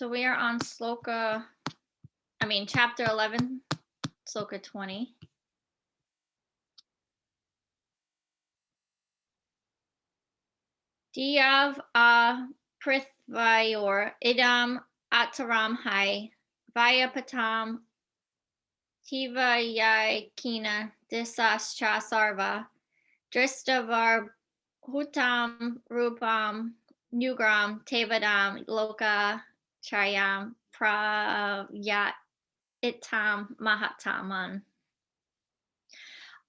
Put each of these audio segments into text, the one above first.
So we are on chapter 11, Shloka 20. Diyav a prithvayor idam ataram hai vayapatam tivayakina disascha sarva dristavar hutam rupam nugram tevadam loka chayam prayat itam mahataman.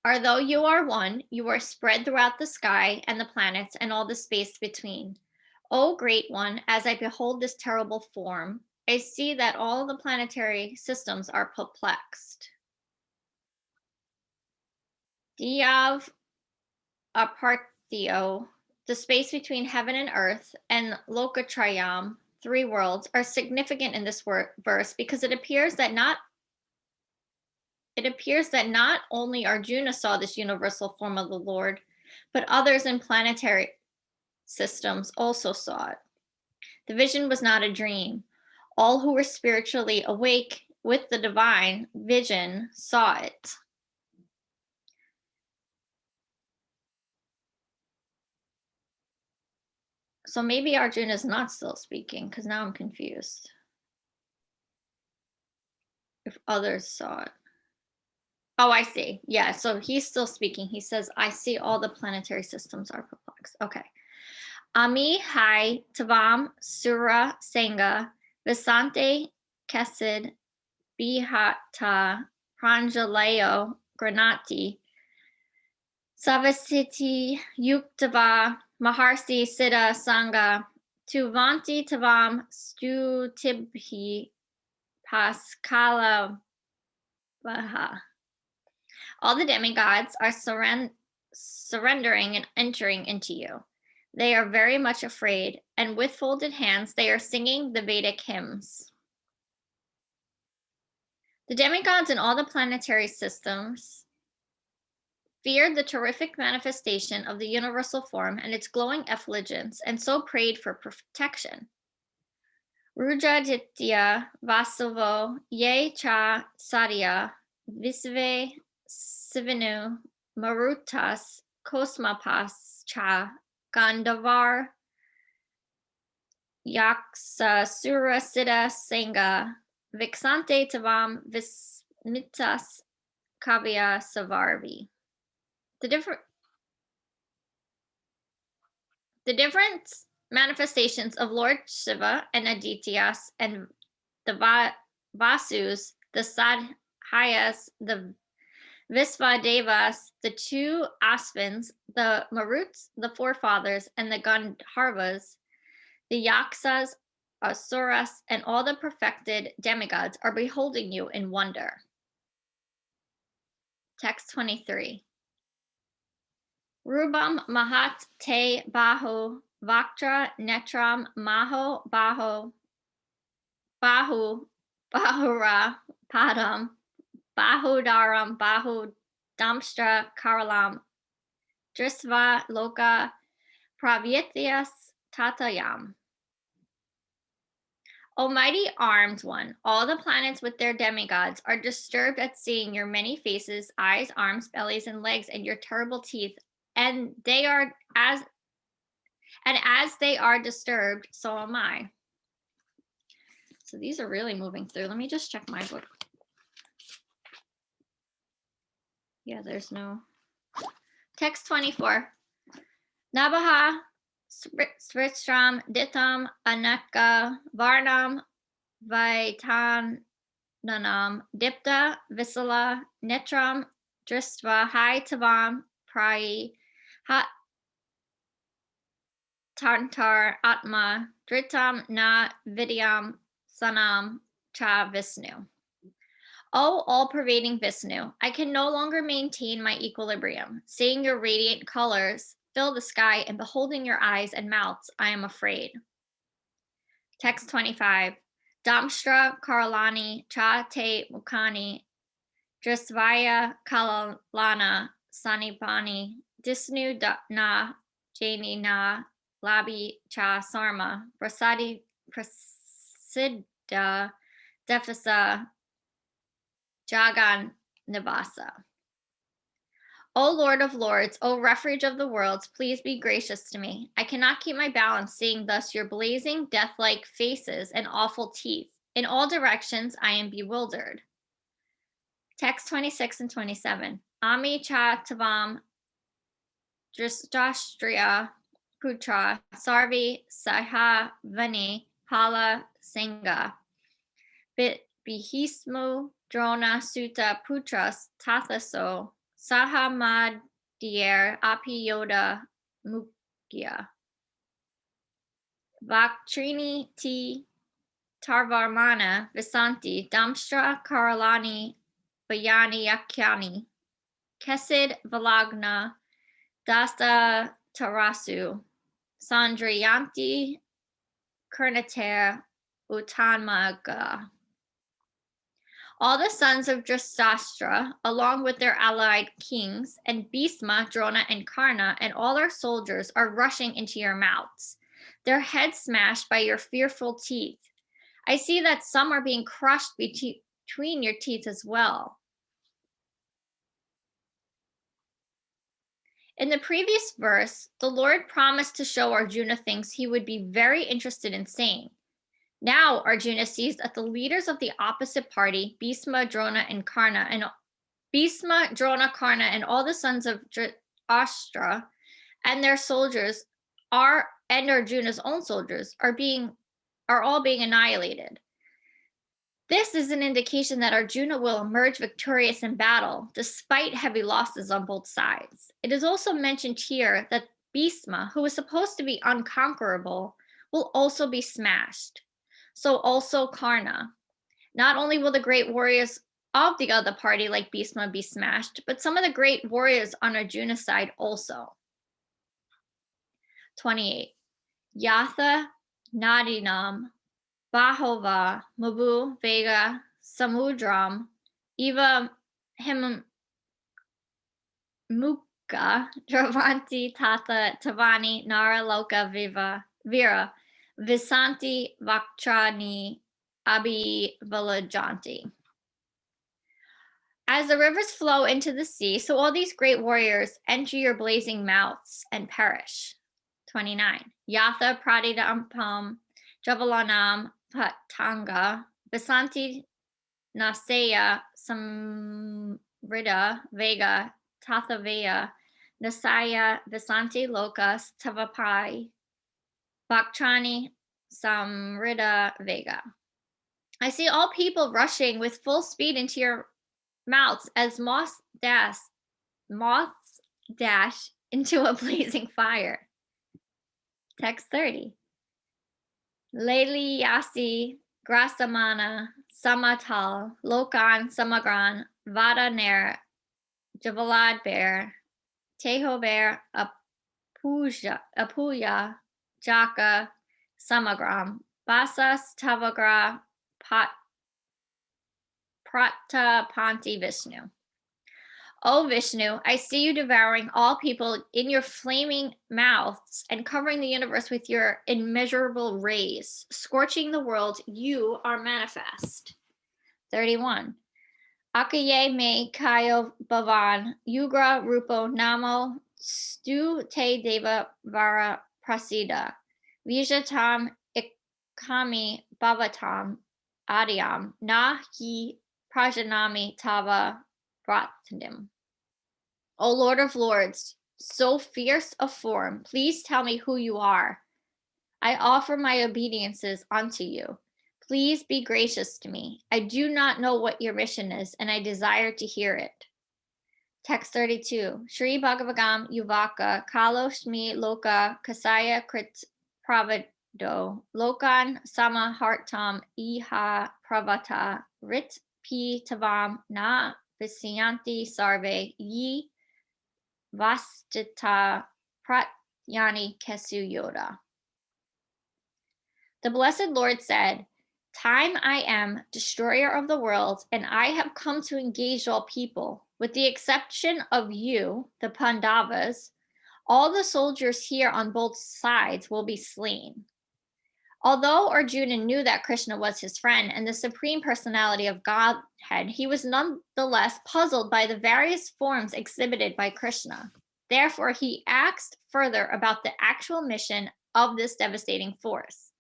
Although you are one, you are spread throughout the sky and the planets and all the space between. O Great One, as I behold this terrible form, I see that all the planetary systems are perplexed. Diyav Aparthio, the space between heaven and earth, and Lokatrayam, 3 worlds, are significant in this verse because it appears that not only Arjuna saw this universal form of the Lord, but others in planetary systems also saw it. The vision was not a dream. All who were spiritually awake with the divine vision saw it. So maybe Arjuna is not still speaking, because now I'm confused. If others saw it. Oh, I see. Yeah, so he's still speaking. He says, I see all the planetary systems are perplexed. Okay. Ami hai tavam sura sanga visante kesid bihata pranjalayo granati savasiti yuktava maharsi siddha sangha tuvanti tavam stutibhi paskala vaha. All the demigods are surrendering and entering into you. They are very much afraid, and with folded hands, they are singing the Vedic hymns. The demigods in all the planetary systems feared the terrific manifestation of the universal form and its glowing effulgence, and so prayed for protection. Rujaditya Vasavo Ye Cha Sadhya Visve Sivinu Marutas Kosmapas Cha Gandavar Yaksa Sura Siddha Sangha Vixante Tavam Vismitas Kavya Savarvi. The different manifestations of Lord Shiva and Adityas and the Vasus, the Sadhyas, the Visvadevas, the 2 Asvins, the Maruts, the forefathers, and the Gandharvas, the Yaksas, Asuras, and all the perfected demigods are beholding you in wonder. Text 23. Rubam Mahat Te Bahu Vaktra Netram Maho Baho Bahu Bahura Padam Bahudaram Bahu Damstra Karalam Drisva Loka Pravyathyas Tatayam. Almighty armed one, all the planets with their demigods are disturbed at seeing your many faces, eyes, arms, bellies, and legs, and your terrible teeth, and as they are disturbed, so am I. So these are really moving through. Let me just check my book. Yeah, there's no. Text 24. Nabaha Sritram Ditam Anaka Varnam Vaitananam Dipta Visala Netram Dristva Hai Tavam Prayi Hat Tantar Atma Dritam Na Vidyam Sanam Cha Visnu. O all-pervading Vishnu, I can no longer maintain my equilibrium. Seeing your radiant colors fill the sky and beholding your eyes and mouths, I am afraid. Text 25. Damshtra Karalani Cha Te Mukani Drisvaya Kalalana Sanipani Disnu Na Jani Na Labi Cha Sarma Prasadi Siddha Defasa Jagan Nivasa. O Lord of Lords, O refuge of the worlds, please be gracious to me. I cannot keep my balance, seeing thus your blazing, death-like faces and awful teeth. In all directions, I am bewildered. Text 26 and 27. Ami cha tavam Drishtastriya Putra Sarvi Saha Vani Hala Singha Bihismu Drona Sutta Putras Tathaso Sahamadhyar Apiyoda Mukya Vaktrini T Tarvarmana Visanti Damstra Karalani Bayani Yakyani Kesid Valagna Dasta Tarasu Sandrayanti Kurnater Utanmaga. All the sons of Drashtastra, along with their allied kings, and Bhisma, Drona, and Karna, and all our soldiers are rushing into your mouths, their heads smashed by your fearful teeth. I see that some are being crushed between your teeth as well. In the previous verse, the Lord promised to show Arjuna things he would be very interested in saying. Now Arjuna sees that the leaders of the opposite party, Bhisma, Drona, Karna, and all the sons of Ashtra and their soldiers and Arjuna's own soldiers are all being annihilated. This is an indication that Arjuna will emerge victorious in battle, despite heavy losses on both sides. It is also mentioned here that Bhisma, who is supposed to be unconquerable, will also be smashed. So also Karna. Not only will the great warriors of the other party like Bhisma be smashed, but some of the great warriors on Arjuna's side also. 28. Yatha Nadinam Bahova Mabu Vega Samudram Eva Himmuka Dravanti Tatha Tavani Nara Loka Vira Visanti Vaktrani Abhi Valajanti. As the rivers flow into the sea, so all these great warriors enter your blazing mouths and perish. 29. Yatha Pradidampam Javalanam Patanga Visanti Nasaya Samrida Vega Tathavaya Nasaya Visanti Lokas Tavapai Bhaktrani Samrida Vega. I see all people rushing with full speed into your mouths as moths dash into a blazing fire. Text 30. Leli Yasi Grasamana Samatal Lokan Samagran Vadaner Javalad Bear Tehover Apuya Jaka Samagram Basas Tavagra Prata Panti Vishnu. O Vishnu, I see you devouring all people in your flaming mouths and covering the universe with your immeasurable rays. Scorching the world, you are manifest. 31. Akaye me kayo bhavan yugra rupo namo stu te deva vara prasida vijatam ikami bhavatam adiyam na hi prajanami tava pratindim. O Lord of Lords, so fierce of form, please tell me who you are. I offer my obediences unto you. Please be gracious to me. I do not know what your mission is, and I desire to hear it. Text 32. Shri Bhagavagam Yuvaka Kalo Shmi Loka Kasaya Krit Pravado Lokan Sama Hartam Iha Pravata Rit Pi Tavam Na Visyanti Sarve Yi Vastita Pratyani Kesu Yoda. The blessed Lord said, Time I am, destroyer of the world, and I have come to engage all people. With the exception of you, the Pandavas, all the soldiers here on both sides will be slain. Although Arjuna knew that Krishna was his friend and the Supreme Personality of Godhead, he was nonetheless puzzled by the various forms exhibited by Krishna. Therefore, he asked further about the actual mission of this devastating force.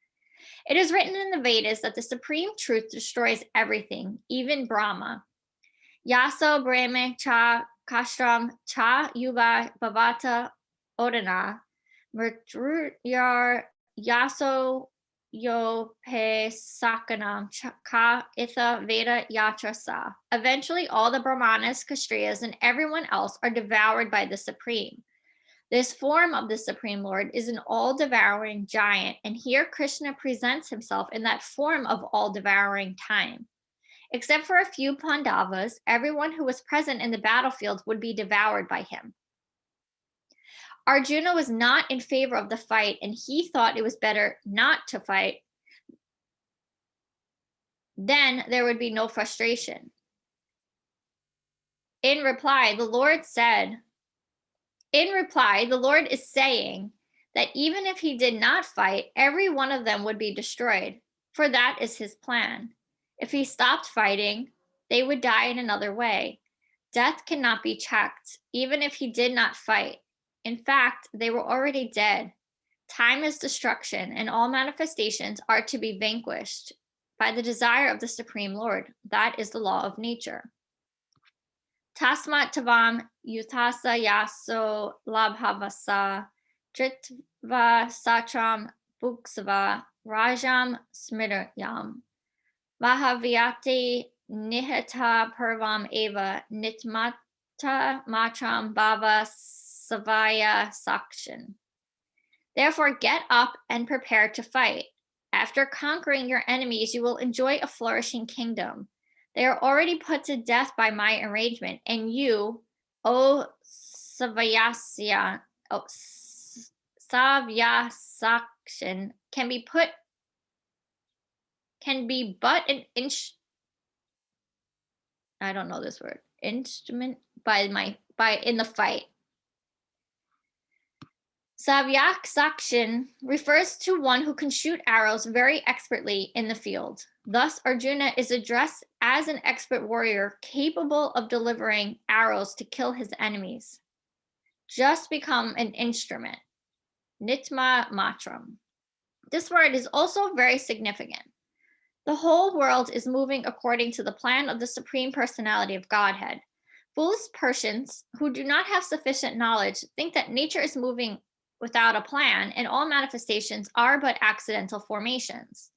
It is written in the Vedas that the Supreme Truth destroys everything, even Brahma. Yaso Brahme Cha Kastram Cha Yuva Bhavata Odana Mrityar Yaso Yo Pe Sakanam Ka Itha Veda Yatra Sa. Eventually, all the Brahmanas, Kshatriyas, and everyone else are devoured by the Supreme. This form of the Supreme Lord is an all-devouring giant, and here Krishna presents himself in that form of all-devouring time. Except for a few Pandavas, everyone who was present in the battlefield would be devoured by him. Arjuna was not in favor of the fight, and he thought it was better not to fight. Then there would be no frustration. In reply, the Lord is saying that even if he did not fight, every one of them would be destroyed, for that is his plan. If he stopped fighting, they would die in another way. Death cannot be checked, even if he did not fight. In fact, they were already dead. Time is destruction, and all manifestations are to be vanquished by the desire of the Supreme Lord. That is the law of nature. Tasmat tavam yuthasa yaso labhavasa tritva satram buksava rajam smrityam Mahavyati nihita purvam eva nitmata matram bhava savaya sakshan. Therefore, get up and prepare to fight. After conquering your enemies, you will enjoy a flourishing kingdom. They are already put to death by my arrangement, and you, O Savyasakshan, can be but an instrument in the fight. Savyak Sakshan refers to one who can shoot arrows very expertly in the field. Thus, Arjuna is addressed as an expert warrior capable of delivering arrows to kill his enemies. Just become an instrument. Nitma matram. This word is also very significant. The whole world is moving according to the plan of the Supreme Personality of Godhead. Foolish persons who do not have sufficient knowledge think that nature is moving without a plan, and all manifestations are but accidental formations.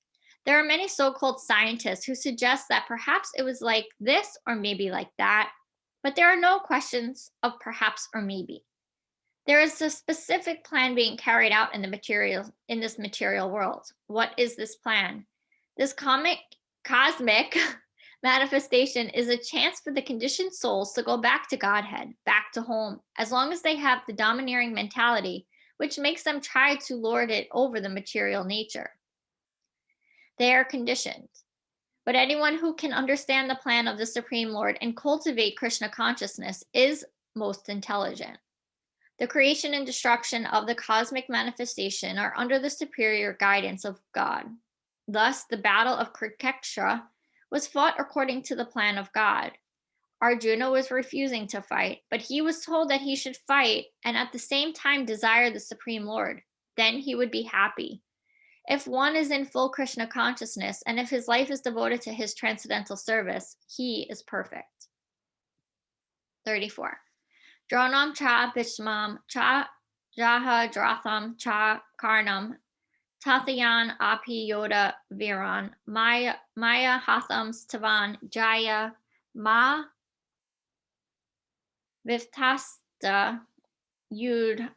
There are many so-called scientists who suggest that perhaps it was like this or maybe like that, but there are no questions of perhaps or maybe. There is a specific plan being carried out in this material world. What is this plan? This cosmic manifestation is a chance for the conditioned souls to go back to Godhead, back to home, as long as they have the domineering mentality, which makes them try to lord it over the material nature. They are conditioned. But anyone who can understand the plan of the Supreme Lord and cultivate Krishna consciousness is most intelligent. The creation and destruction of the cosmic manifestation are under the superior guidance of God. Thus, the battle of Kurukshetra was fought according to the plan of God. Arjuna was refusing to fight, but he was told that he should fight and at the same time desire the Supreme Lord. Then he would be happy. If one is in full Krishna consciousness and if his life is devoted to his transcendental service, he is perfect. 34. Dronam cha bhishmam cha jaha dratham cha karnam tathayan api yoda viran maya hatham stavan jaya ma Viftasta Yud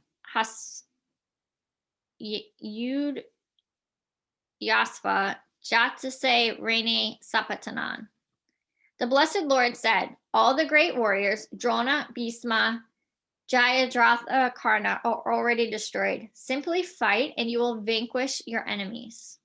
Yasva Jatase Rene Sapatanan. The Blessed Lord said, all the great warriors, Drona, Bhisma, Jayadratha, Karna, are already destroyed. Simply fight and you will vanquish your enemies.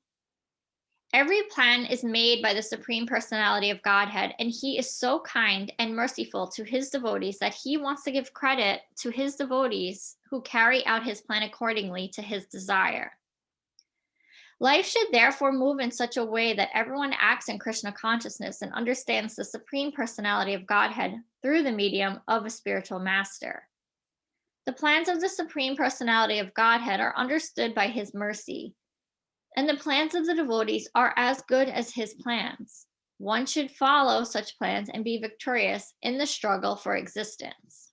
Every plan is made by the Supreme Personality of Godhead, and he is so kind and merciful to his devotees that he wants to give credit to his devotees who carry out his plan accordingly to his desire. Life should therefore move in such a way that everyone acts in Krishna consciousness and understands the Supreme Personality of Godhead through the medium of a spiritual master. The plans of the Supreme Personality of Godhead are understood by His mercy, and the plans of the devotees are as good as His plans. One should follow such plans and be victorious in the struggle for existence.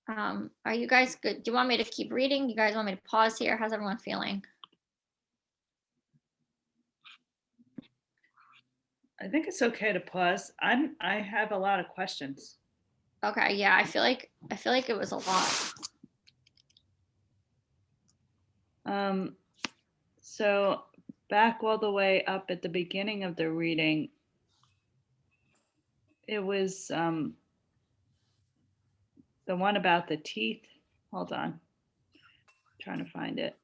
Are you guys good? Do you want me to keep reading? You guys want me to pause here? How's everyone feeling? I think it's okay to pause. I have a lot of questions. Okay, yeah, I feel like it was a lot. So back all the way up at the beginning of the reading, it was the one about the teeth. Hold on. I'm trying to find it.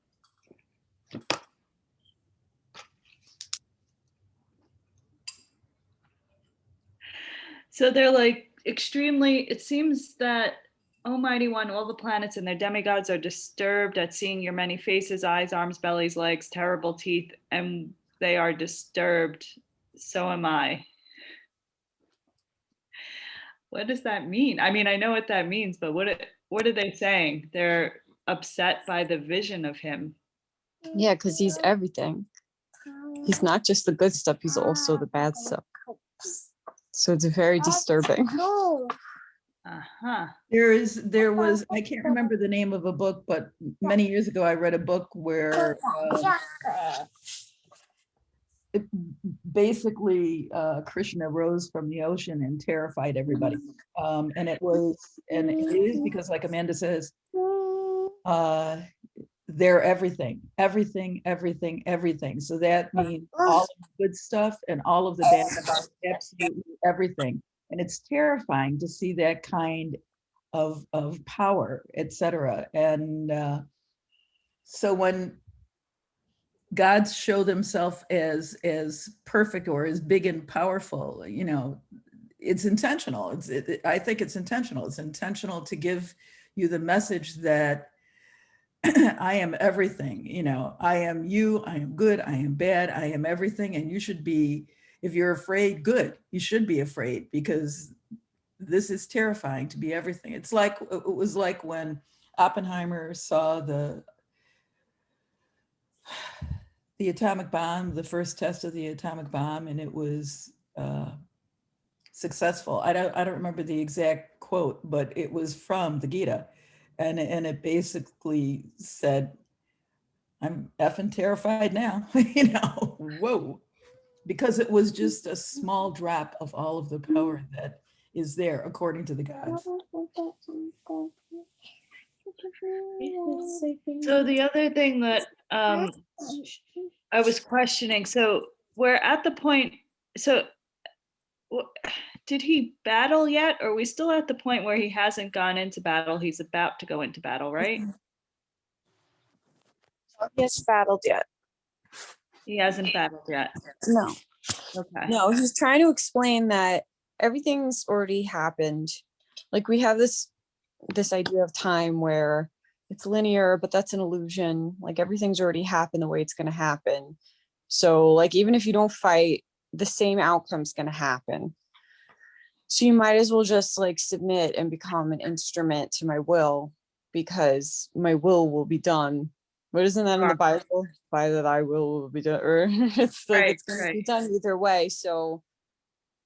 So they're like extremely, it seems that Almighty One, all the planets and their demigods are disturbed at seeing your many faces, eyes, arms, bellies, legs, terrible teeth, and they are disturbed. So am I. What does that mean? I mean, I know what that means, but what are they saying? They're upset by the vision of him. Yeah, because he's everything. He's not just the good stuff, he's also the bad stuff. So it's very disturbing. Uh-huh. There was, I can't remember the name of a book, but many years ago I read a book where basically Krishna rose from the ocean and terrified everybody. And it is because, like Amanda says, they're everything. So that means all of the good stuff and all of the bad stuff, absolutely everything. And it's terrifying to see that kind of power, etc. And so when God showed himself as perfect or as big and powerful, you know, it's intentional. I think it's intentional. It's intentional to give you the message that I am everything, you know, I am you, I am good, I am bad, I am everything. And you should be, if you're afraid, good, you should be afraid, because this is terrifying to be everything. It was like when Oppenheimer saw the atomic bomb, the first test of the atomic bomb, and it was successful. I don't remember the exact quote, but it was from the Gita. And it basically said, I'm effing terrified now, you know, whoa, because it was just a small drop of all of the power that is there, according to the gods. So the other thing that I was questioning, so we're at the point, so did he battle yet? Or are we still at the point where he hasn't gone into battle? He's about to go into battle, right? He hasn't battled yet. He hasn't battled yet. No. Okay. No, he's trying to explain that everything's already happened. Like, we have this idea of time where it's linear, but that's an illusion. Like, everything's already happened the way it's going to happen. So, like, even if you don't fight, the same outcome's going to happen. So you might as well just like submit and become an instrument to my will, because my will be done. What isn't that in the Bible? By that I will be done, or it's like, it's going to be done either way. So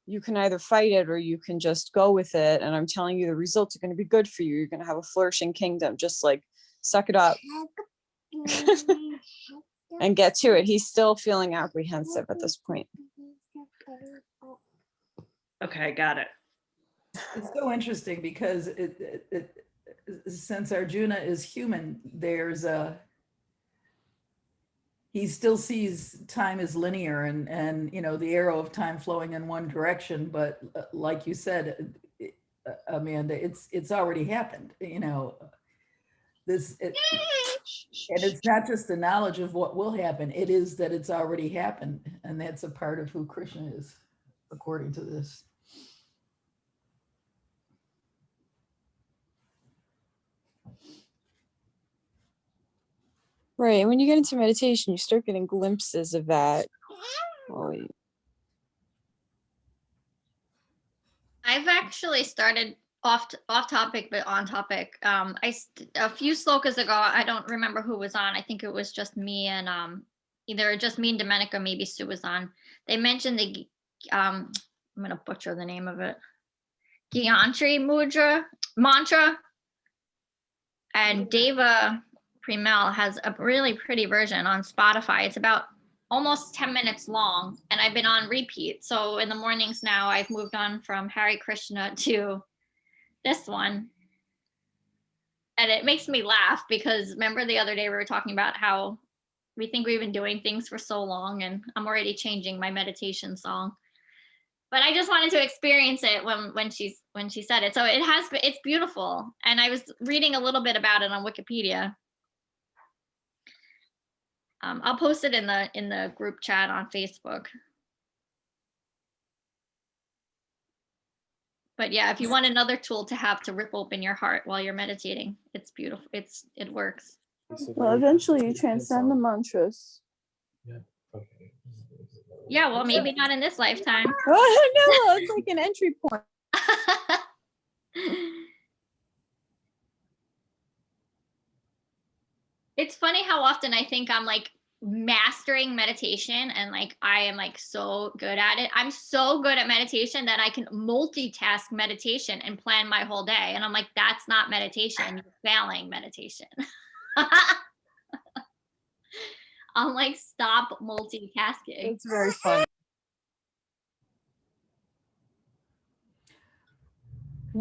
you can either fight it or you can just go with it. And I'm telling you, the results are going to be good for you. You're going to have a flourishing kingdom. Just like suck it up and get to it. He's still feeling apprehensive at this point. Okay, got it. It's so interesting because since Arjuna is human, he still sees time as linear and you know, the arrow of time flowing in one direction. But like you said, Amanda, it's already happened. You know, and it's not just the knowledge of what will happen. It is that it's already happened, and that's a part of who Krishna is, according to this. Right. And when you get into meditation, you start getting glimpses of that. Oh, I've actually started off topic, but on topic. A few slokas ago, I don't remember who was on. I think it was just me and either just me and Domenico, maybe Sue was on. They mentioned the I'm gonna butcher the name of it. Gayatri Mudra mantra, and Deva Premal has a really pretty version on Spotify. It's about almost 10 minutes long, and I've been on repeat. So in the mornings now, I've moved on from Hare Krishna to this one. And it makes me laugh because remember the other day we were talking about how we think we've been doing things for so long, and I'm already changing my meditation song. But I just wanted to experience it when she said it. So it's beautiful. And I was reading a little bit about it on Wikipedia. I'll post it in the group chat on Facebook. But yeah, if you want another tool to have to rip open your heart while you're meditating, it's beautiful. It works. well, eventually you transcend the mantras. Yeah, well, maybe not in this lifetime. Oh, no, it's like an entry point. It's funny how often I think I'm like mastering meditation and like I am like so good at it. I'm so good at meditation that I can multitask meditation and plan my whole day. And I'm like, that's not meditation. You're failing meditation. I'm like, stop multitasking. It's very fun.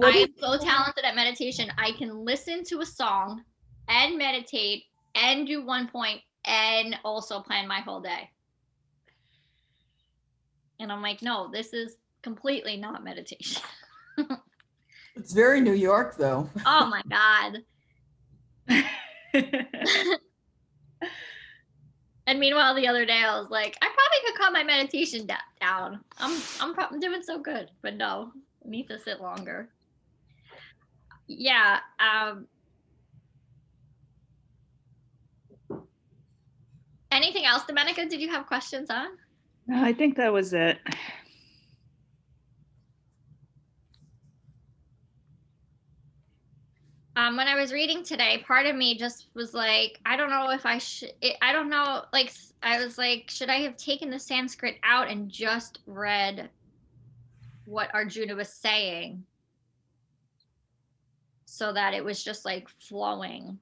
I am so talented at meditation. I can listen to a song and meditate and do one point and also plan my whole day. And I'm like, no, this is completely not meditation. It's very New York, though. Oh my God. And meanwhile, the other day I was like, I probably could calm my meditation down. I'm doing so good, but no, I need to sit longer. Yeah. Anything else, Domenica? Did you have questions on? No, I think that was it. When I was reading today, part of me just was like, I don't know if I should, I don't know, like, I was like, should I have taken the Sanskrit out and just read what Arjuna was saying so that it was just like flowing?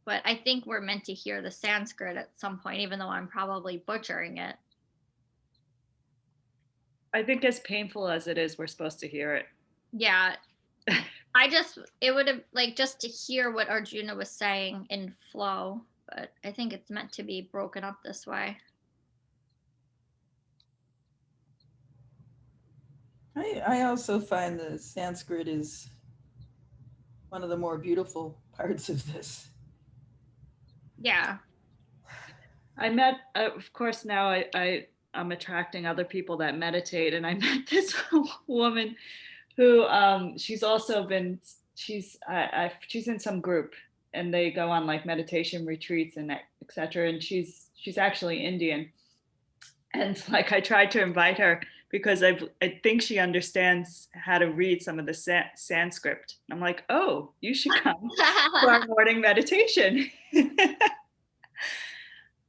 But I think we're meant to hear the Sanskrit at some point, even though I'm probably butchering it. I think as painful as it is, we're supposed to hear it. Yeah. It would have like just to hear what Arjuna was saying in flow, but I think it's meant to be broken up this way. I also find the Sanskrit is one of the more beautiful parts of this. Yeah. I met, of course, now I'm attracting other people that meditate, and I met this woman who she's also been she's in some group, and they go on like meditation retreats and etc. And she's actually Indian, and like I tried to invite her because I think she understands how to read some of the Sanskrit. I'm like, oh, you should come to our morning meditation.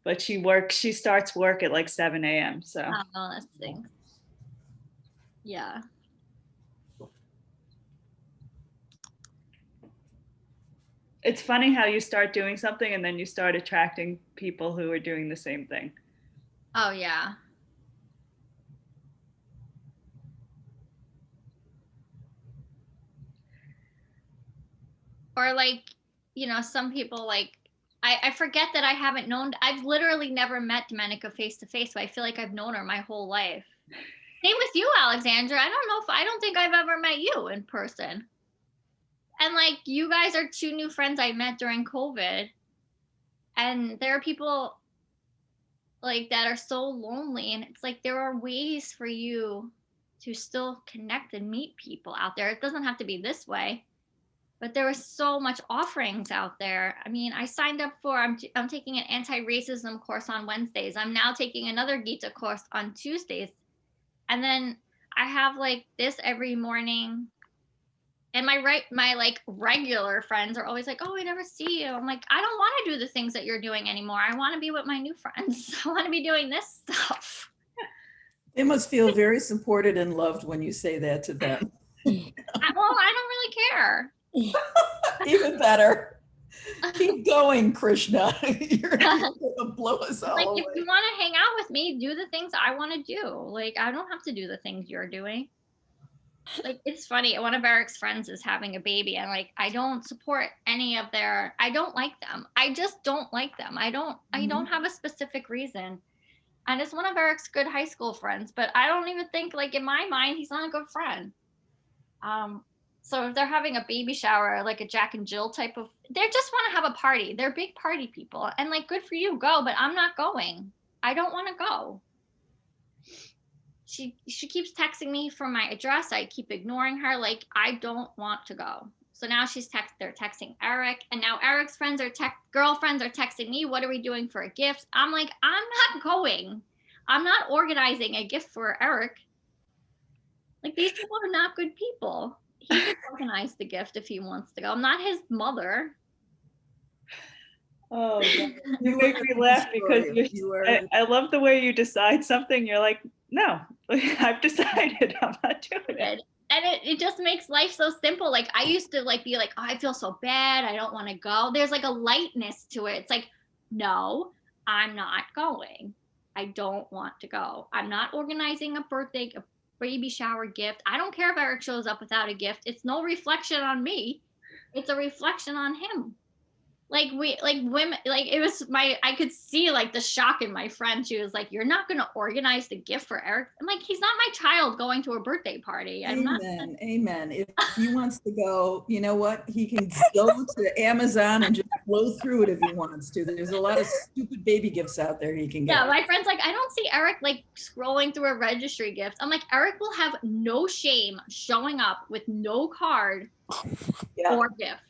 But she starts work at like 7 a.m. So that stinks. Yeah. It's funny how you start doing something and then you start attracting people who are doing the same thing. Oh yeah. Or like, some people like, I forget that I've literally never met Domenica face to face, but I feel like I've known her my whole life. Same with you, Alexandra. I don't think I've ever met you in person. And like, you guys are two new friends I met during COVID. And there are people like that are so lonely. And it's like, there are ways for you to still connect and meet people out there. It doesn't have to be this way. but there was so much offerings out there. I mean, I signed up for, I'm taking an anti-racism course on Wednesdays. I'm now taking another Gita course on Tuesdays. And then I have like this every morning. And my like regular friends are always like, oh, I never see you. I'm like, I don't want to do the things that you're doing anymore. I want to be with my new friends. I want to be doing this stuff. They must feel very supported and loved when you say that to them. I don't really care. Even better. Keep going, Krishna. You're gonna blow us all Like, away. if you want to hang out with me, do the things I want to do. Like, I don't have to do the things you're doing. Like, it's funny. One of Eric's friends is having a baby, and like, I don't support any of their. I don't like them. I just don't like them. I don't have a specific reason. And it's one of Eric's good high school friends, but I don't even think, like, in my mind, he's not a good friend. So if they're having a baby shower, like a Jack and Jill type of, they just want to have a party. They're big party people, and like, good for you, go, but I'm not going. I don't want to go. She keeps texting me from my address. I keep ignoring her. Like, I don't want to go. So now they're texting Eric, and now Eric's girlfriends are texting me, what are we doing for a gift? I'm like, I'm not going. I'm not organizing a gift for Eric. Like, these people are not good people. He can organize the gift if he wants to go. I'm not his mother. Oh, God. You make me laugh because I love the way you decide something. You're like, no, I've decided I'm not doing it. And it just makes life so simple. Like, I used to like be like, oh, I feel so bad. I don't want to go. There's like a lightness to it. It's like, no, I'm not going. I don't want to go. I'm not organizing a baby shower gift. I don't care if Eric shows up without a gift. It's no reflection on me. It's a reflection on him. Like, women, like, it was I could see like the shock in my friend. She was like, you're not going to organize the gift for Eric? I'm like, he's not my child going to a birthday party. Amen. If he wants to go, you know what? He can go to Amazon and just blow through it if he wants to. There's a lot of stupid baby gifts out there he can get. Yeah, my friend's like, I don't see Eric like scrolling through a registry gift. I'm like, Eric will have no shame showing up with no card or gift.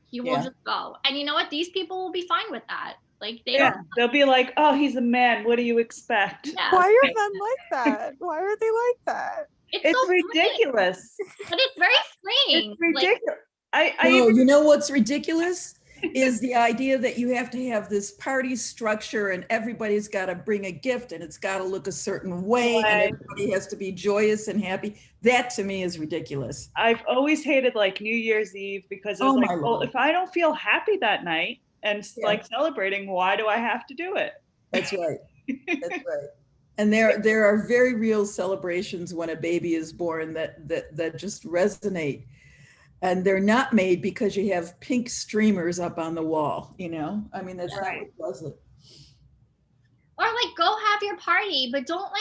He will just go. And you know what? These people will be fine with that. Like, they'll be like, oh, he's a man. What do you expect? Yeah. Why are men like that? Why are they like that? It's so ridiculous. But it's very freeing. It's ridiculous. You know what's ridiculous is the idea that you have to have this party structure and everybody's got to bring a gift and it's got to look a certain way and everybody has to be joyous and happy. That to me is ridiculous. I've always hated like New Year's Eve because it's like, well, if I don't feel happy that night and like celebrating, why do I have to do it? That's right. That's right. And there are very real celebrations when a baby is born that just resonate. And they're not made because you have pink streamers up on the wall, you know? I mean, that's not what does it. Or like, go have your party, but don't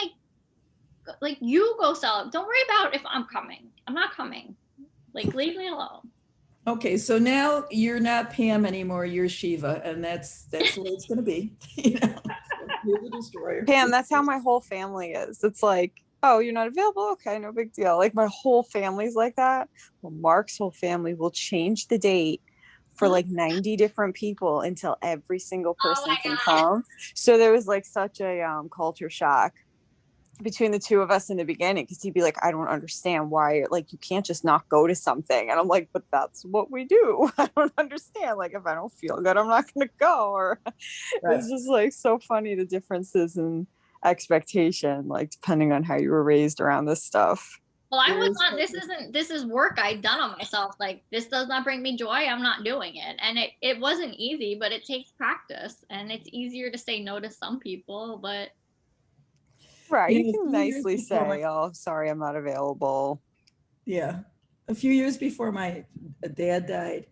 like you go celebrate. Don't worry about if I'm coming. I'm not coming. Like, leave me alone. Okay, so now you're not Pam anymore, you're Shiva, and that's the way it's gonna be. You know? You're the destroyer. Pam, that's how my whole family is. It's like, oh, you're not available? Okay, no big deal. Like, my whole family's like that. Well, Mark's whole family will change the date for like 90 different people until every single person can come. So there was like such a culture shock between the two of us in the beginning, because he'd be like, I don't understand why, like, you can't just not go to something. And I'm like, but that's what we do. I don't understand. Like, if I don't feel good, I'm not going to go. Or it's just like so funny, the differences in expectation, like depending on how you were raised around this stuff. Well, I was not, this is work I'd done on myself. Like, this does not bring me joy. I'm not doing it. And it wasn't easy, but it takes practice, and it's easier to say no to some people, but. Right. You can nicely say, oh, sorry, I'm not available. Yeah. A few years before my dad died,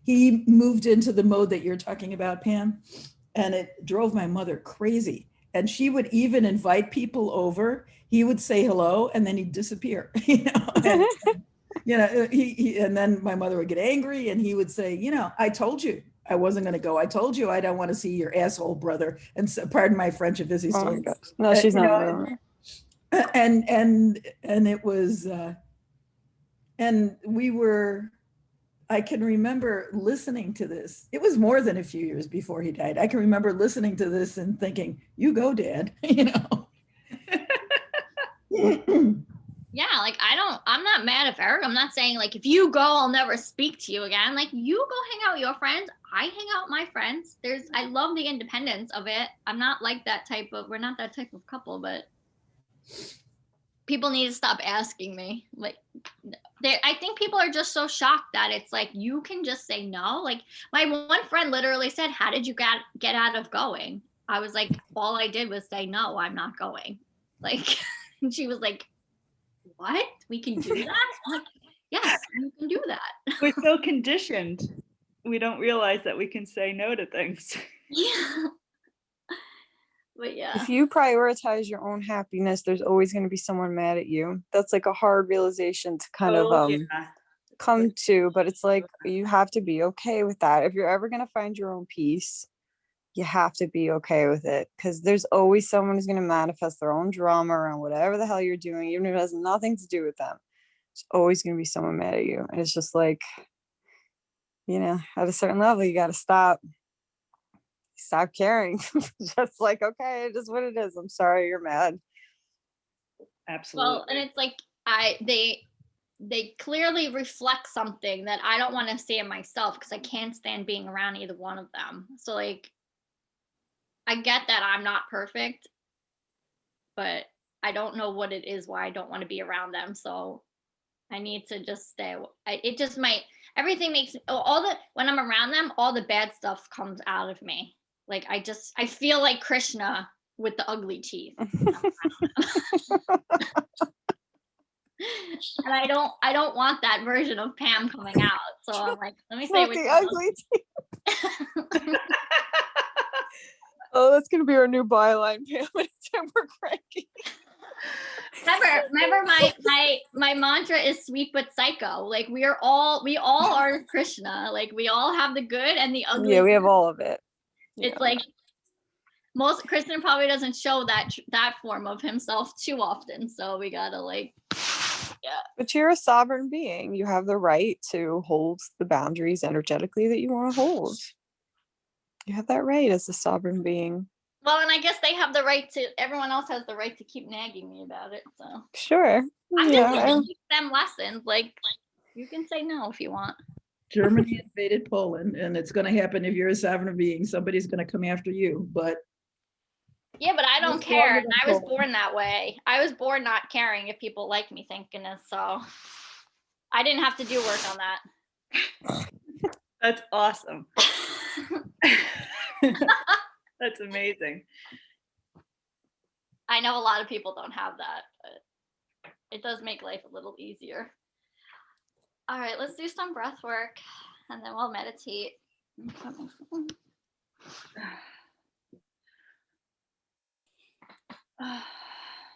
he moved into the mode that you're talking about, Pam, and it drove my mother crazy. And she would even invite people over. He would say hello and then he'd disappear, you know. And, you know, and then my mother would get angry and he would say, you know, I told you I wasn't going to go. I told you I don't want to see your asshole brother. And so, pardon my French if he's still. No, she's not. And it was, and we were I can remember listening to this. It was more than a few years before he died. I can remember listening to this and thinking, you go, Dad, you know. Yeah, like I'm not mad at Eric. I'm not saying like if you go, I'll never speak to you again. Like you go hang out with your friends. I hang out with my friends. I love the independence of it. I'm not like that type of, we're not that type of couple, but people need to stop asking me. Like I think people are just so shocked that it's like you can just say no. Like my one friend literally said, "How did you get out of going?" I was like, "All I did was say no, I'm not going." Like, and she was like, "What? We can do that?" I'm like, "Yes, you can do that." We're so conditioned. We don't realize that we can say no to things. Yeah. But yeah. If you prioritize your own happiness, there's always going to be someone mad at you. That's like a hard realization to kind of Yeah. come to, but it's like you have to be okay with that. If you're ever going to find your own peace, you have to be okay with it, because there's always someone who's going to manifest their own drama around whatever the hell you're doing, even if it has nothing to do with them. There's always going to be someone mad at you. And it's just like, at a certain level, you got to stop caring. Just like, okay, it is what it is. I'm sorry you're mad. Absolutely. Well, and it's like they clearly reflect something that I don't want to see in myself, because I can't stand being around either one of them. So like I get that I'm not perfect, but I don't know what it is why I don't want to be around them. So I need to just stay. It just might, everything makes when I'm around them, all the bad stuff comes out of me. Like I feel like Krishna with the ugly teeth. And I don't want that version of Pam coming out. So I'm like, let me say Not the ugly teeth. Oh, that's gonna be our new byline, Pam. Anytime we're cranky. Remember my mantra is sweet but psycho. Like we all are Krishna. Like we all have the good and the ugly. Yeah, we have all of it. It's like most Krishna probably doesn't show that form of himself too often. So we gotta like, yeah. But you're a sovereign being. You have the right to hold the boundaries energetically that you want to hold. You have that right as a sovereign being. Well, and I guess they have the right to, everyone else has the right to keep nagging me about it. So Sure. I'm just gonna teach them lessons. Like you can say no if you want. Germany invaded Poland, and it's going to happen if you're a sovereign being. Somebody's going to come after you, but yeah, but I don't It's care. longer And than I was Poland. born that way. I was born not caring if people like me, thank goodness. So I didn't have to do work on that. That's awesome. That's amazing. I know a lot of people don't have that, but it does make life a little easier. All right, let's do some breath work and then we'll meditate.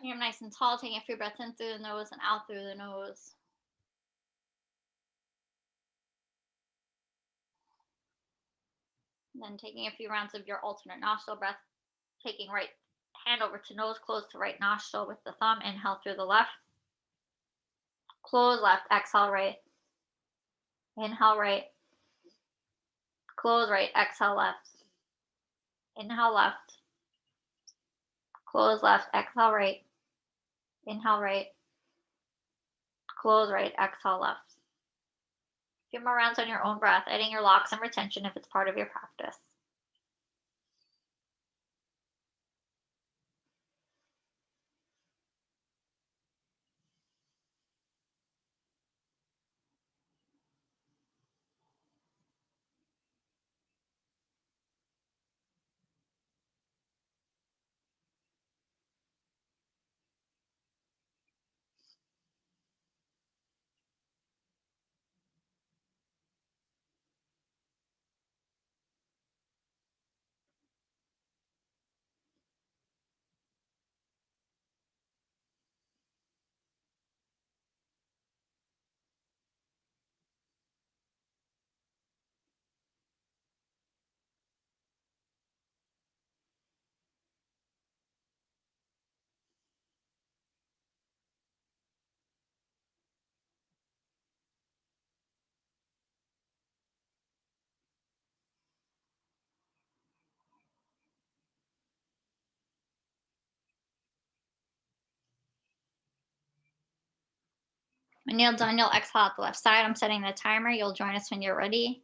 You're nice and tall, taking a few breaths in through the nose and out through the nose. And then taking a few rounds of your alternate nostril breath, taking right hand over to nose, close to right nostril with the thumb, inhale through the left, close left, exhale right, inhale right, close right, exhale left, inhale left, close left, exhale right, inhale right, close right, exhale left. A few more rounds on your own breath, adding your locks and retention if it's part of your practice. When you're done, you'll exhale out the left side. I'm setting the timer. You'll join us when you're ready.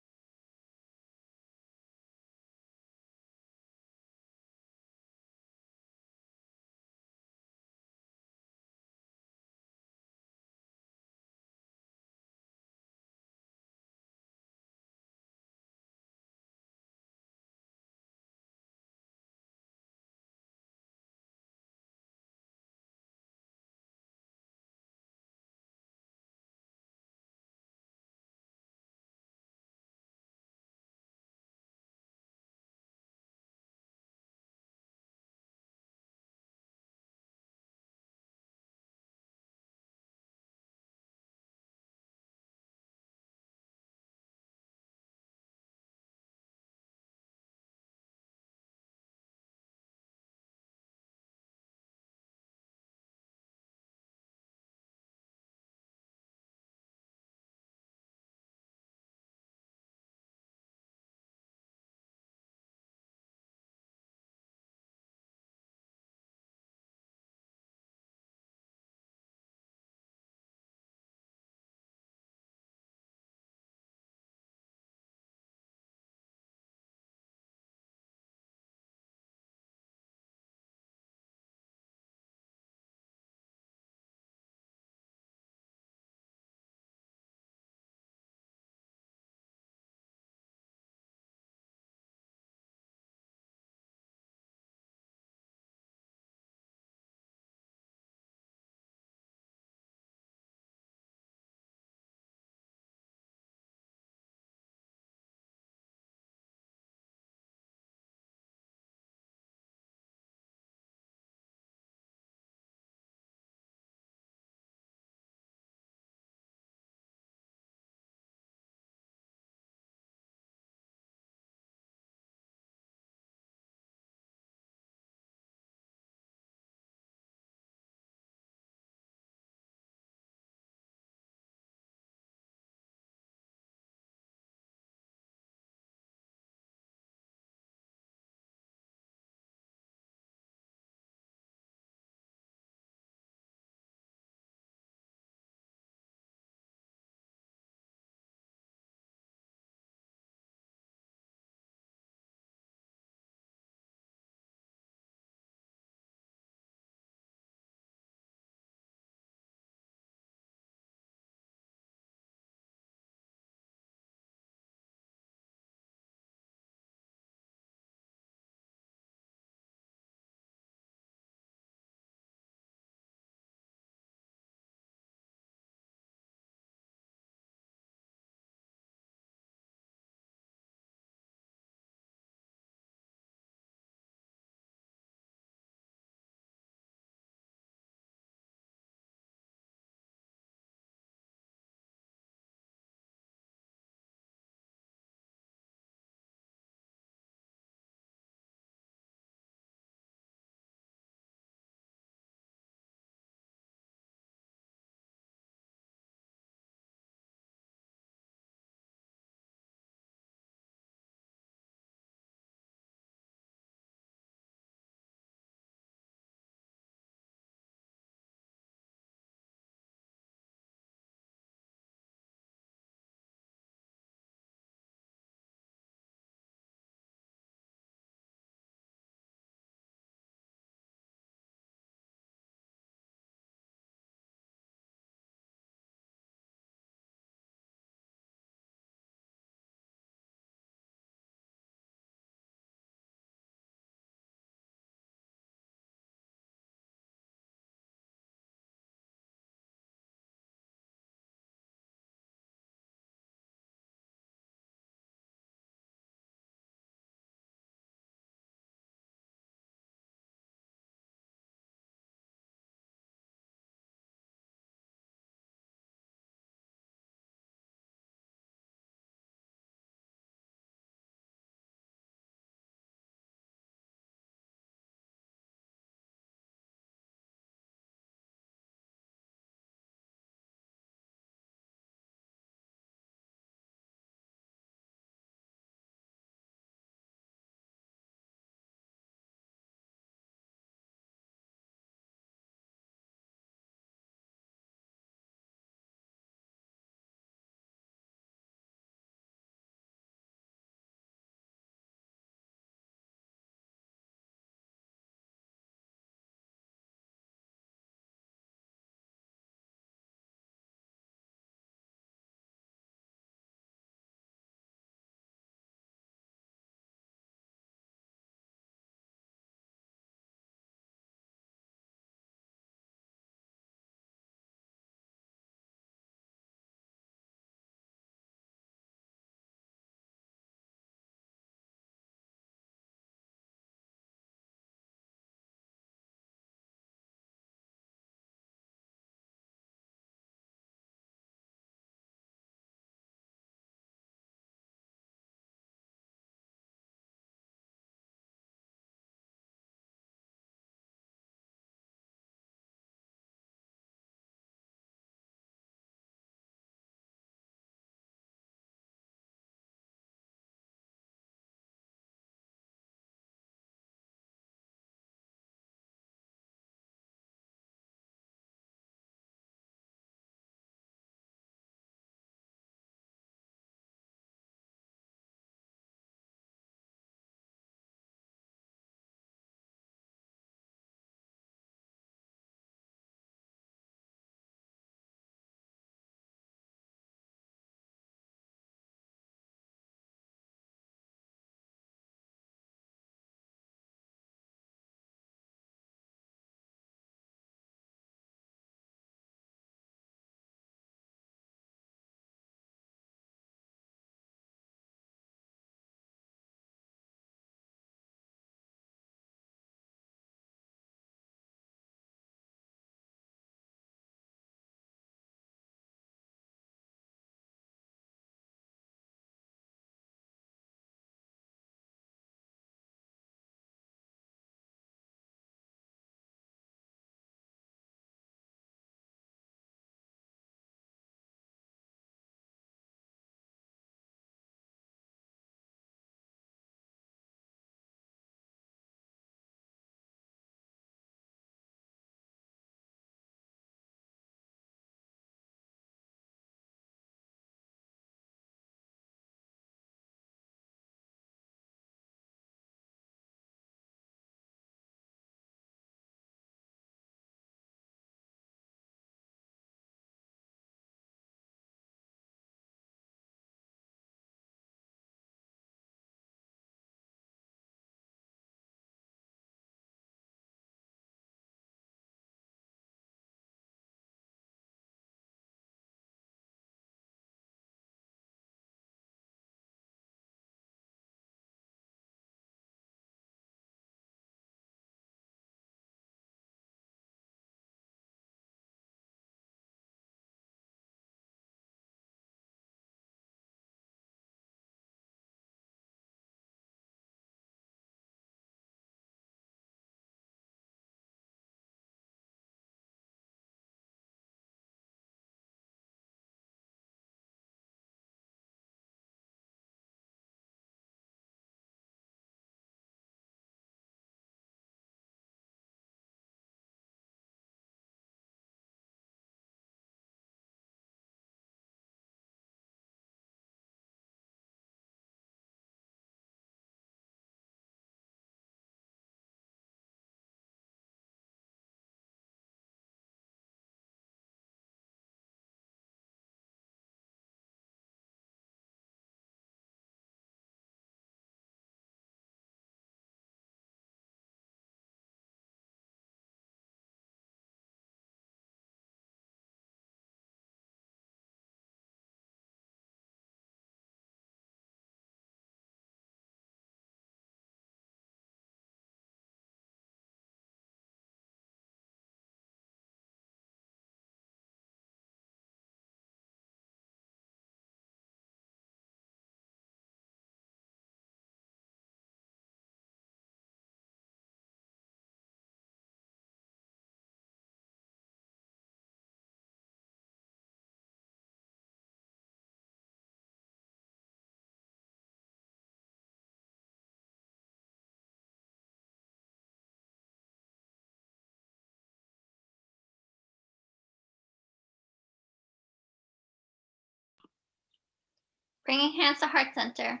Bringing hands to heart center.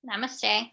Namaste.